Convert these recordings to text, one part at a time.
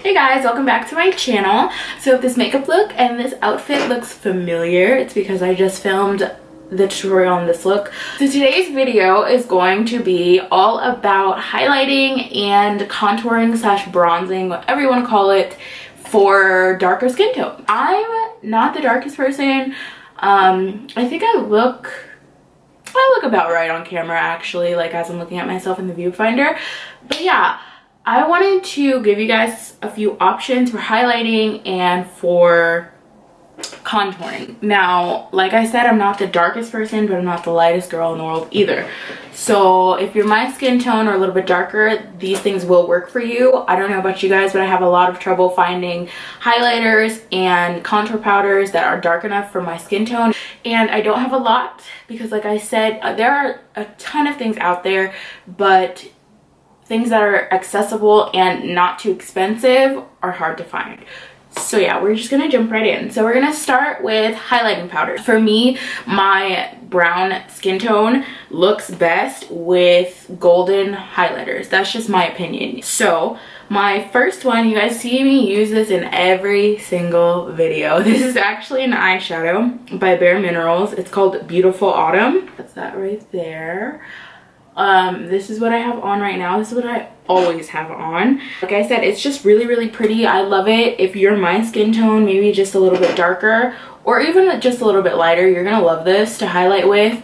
Hey guys, welcome back to my channel. So if this makeup look and this outfit looks familiar, it's because I just filmed the tutorial on this look. So today's video is going to be all about highlighting and contouring slash bronzing, whatever you want to call it, for darker skin tone. I'm not the darkest person. I think I look about right on camera actually, like as I'm looking at myself in the viewfinder. But yeah, I wanted to give you guys a few options for highlighting and for contouring. Now, like I said, I'm not the darkest person, but I'm not the lightest girl in the world either. So if you're my skin tone or a little bit darker, these things will work for you. I don't know about you guys, but I have a lot of trouble finding highlighters and contour powders that are dark enough for my skin tone. And I don't have a lot because, like I said, there are a ton of things out there, but things that are accessible and not too expensive are hard to find. So yeah, we're just gonna jump right in. So we're gonna start with highlighting powder. For me, my brown skin tone looks best with golden highlighters. That's just my opinion. So my first one, you guys see me use this in every single video. This is actually an eyeshadow by Bare Minerals. It's called Beautiful Autumn. That's that right there. This is what I have on right now. This is what I always have on. Like I said, it's just really pretty. I love it. If you're my skin tone, maybe just a little bit darker or even just a little bit lighter, you're gonna love this to highlight with.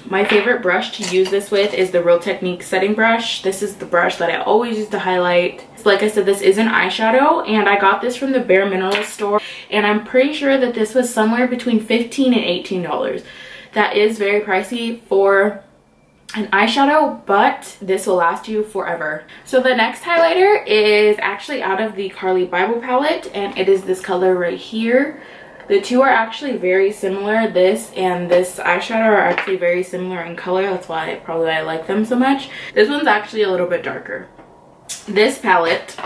My favorite brush to use this with is the Real Technique setting brush. This is the brush that I always use to highlight. Like I said, this is an eyeshadow and I got this from the Bare Minerals store, and I'm pretty sure that this was somewhere between $15 and $18. That is very pricey for an eyeshadow, but this will last you forever. So the next highlighter is actually out of the Carly Bible palette, and it is this color right here. The two are actually very similar. This and this eyeshadow are actually very similar in color. That's why probably I like them so much. This one's actually a little bit darker. This palette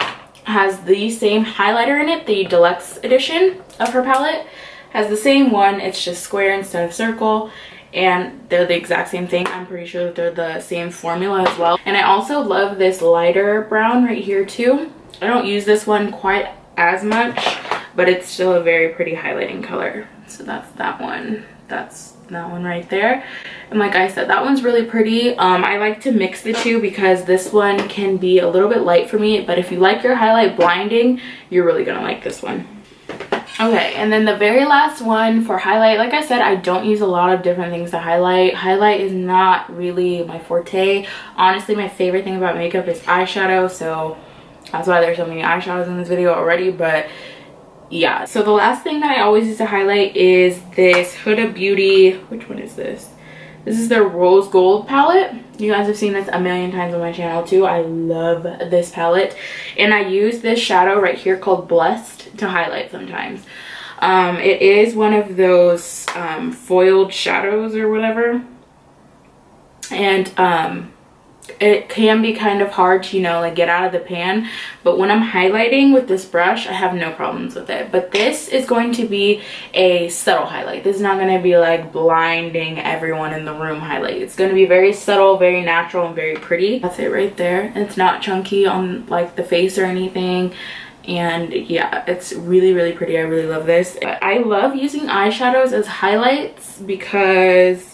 has the same highlighter in it. The deluxe edition of her palette has the same one. It's just square instead of circle, and they're the exact same thing. I'm pretty sure that they're the same formula as well. And I also love this lighter brown right here too. I don't use this one quite as much, but it's still a very pretty highlighting color. So that's that one. That's that one right there. And like I said, that one's really pretty. I like to mix the two because this one can be a little bit light for me, but if you like your highlight blinding, you're really gonna like this one. Okay, and then the very last one for highlight, like I said, I don't use a lot of different things to highlight. Highlight is not really my forte. Honestly, my favorite thing about makeup is eyeshadow, so that's why there's so many eyeshadows in this video already. But yeah, so the last thing that I always use to highlight is this Huda Beauty. Which one is this? This is their Rose Gold palette. You guys have seen this a million times on my channel too. I love this palette. And I use this shadow right here called Blessed to highlight sometimes. It is one of those foiled shadows or whatever. And it can be kind of hard to, you know, like get out of the pan, but when I'm highlighting with this brush, I have no problems with it. But this is going to be a subtle highlight. This is not going to be like blinding everyone in the room highlight. It's going to be very subtle, very natural, and very pretty. That's it right there. It's not chunky on like the face or anything. And yeah, it's really pretty. I really love this. I love using eyeshadows as highlights because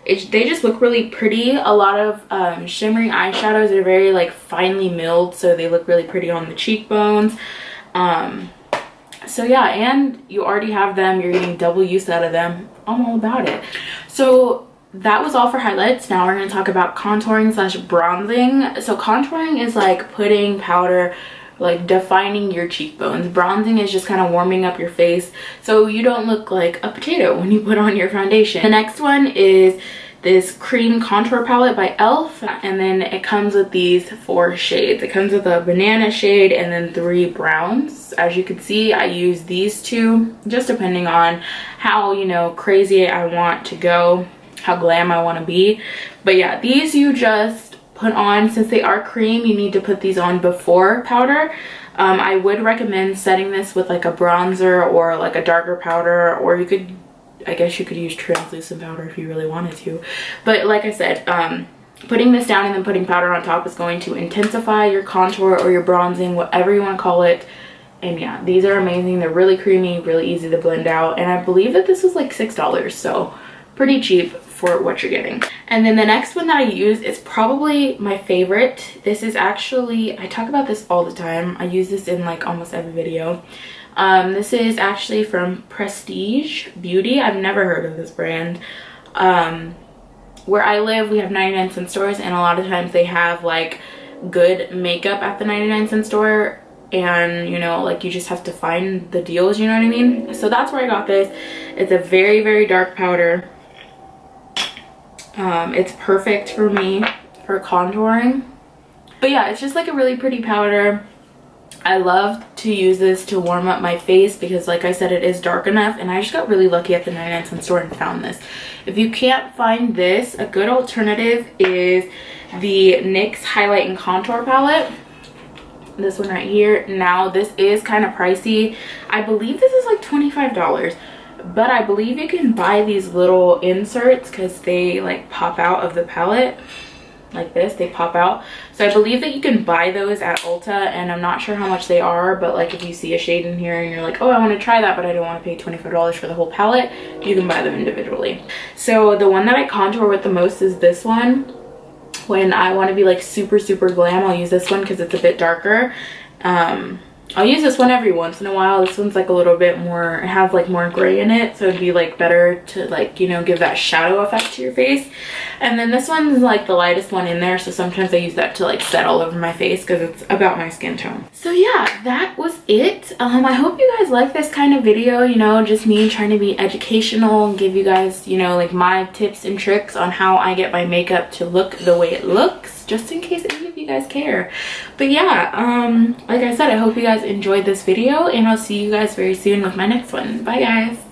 they just look really pretty. A lot of shimmering eyeshadows are very like finely milled, so they look really pretty on the cheekbones. So yeah, and you already have them, you're getting double use out of them. I'm all about it. So that was all for highlights. Now we're going to talk about contouring slash bronzing. So contouring is like putting powder, like defining your cheekbones. Bronzing is just kind of warming up your face so you don't look like a potato when you put on your foundation. The next one is this cream contour palette by e.l.f. and then it comes with these 4 shades. It comes with a banana shade and then 3 browns. As you can see, I use these 2 just depending on how, you know, crazy I want to go, how glam I want to be. But yeah, these you just put on. Since they are cream, you need to put these on before powder. I would recommend setting this with like a bronzer or like a darker powder, or you could, I guess you could use translucent powder if you really wanted to. But like I said, putting this down and then putting powder on top is going to intensify your contour or your bronzing, whatever you want to call it. And yeah, these are amazing. They're really creamy, really easy to blend out. And I believe that this was like $6, so pretty cheap for what you're getting. And then the next one that I use is probably my favorite. This is actually, I talk about this all the time. I use this in like almost every video. This is actually from Prestige Beauty. I've never heard of this brand. Where I live, we have 99-cent stores, and a lot of times they have like good makeup at the 99-cent store, and you know, like you just have to find the deals, you know what I mean? So that's where I got this. It's a very, very dark powder. It's perfect for me for contouring. But yeah, it's just like a really pretty powder. I love to use this to warm up my face because like I said, it is dark enough, and I just got really lucky at the 99-cent store and found this. If you can't find this, a good alternative is the NYX Highlight and Contour Palette. This one right here. Now this is kind of pricey. I believe this is like $25, but I believe you can buy these little inserts because they like pop out of the palette. Like this, they pop out. So I believe that you can buy those at Ulta, and I'm not sure how much they are, but like if you see a shade in here and you're like, oh, I want to try that but I don't want to pay $25 for the whole palette, you can buy them individually. So the one that I contour with the most is this one. When I want to be like super glam, I'll use this one because it's a bit darker. I'll use this one every once in a while. This one's like a little bit more, it has like more gray in it, so it'd be like better to like, you know, give that shadow effect to your face. And then this one's like the lightest one in there, so sometimes I use that to like set all over my face because it's about my skin tone. So yeah, that was it. I hope you guys like this kind of video, you know, just me trying to be educational and give you guys, you know, like my tips and tricks on how I get my makeup to look the way it looks, just in case any of you guys care. But yeah, like I said, I hope you guys enjoyed this video, and I'll see you guys very soon with my next one. Bye guys.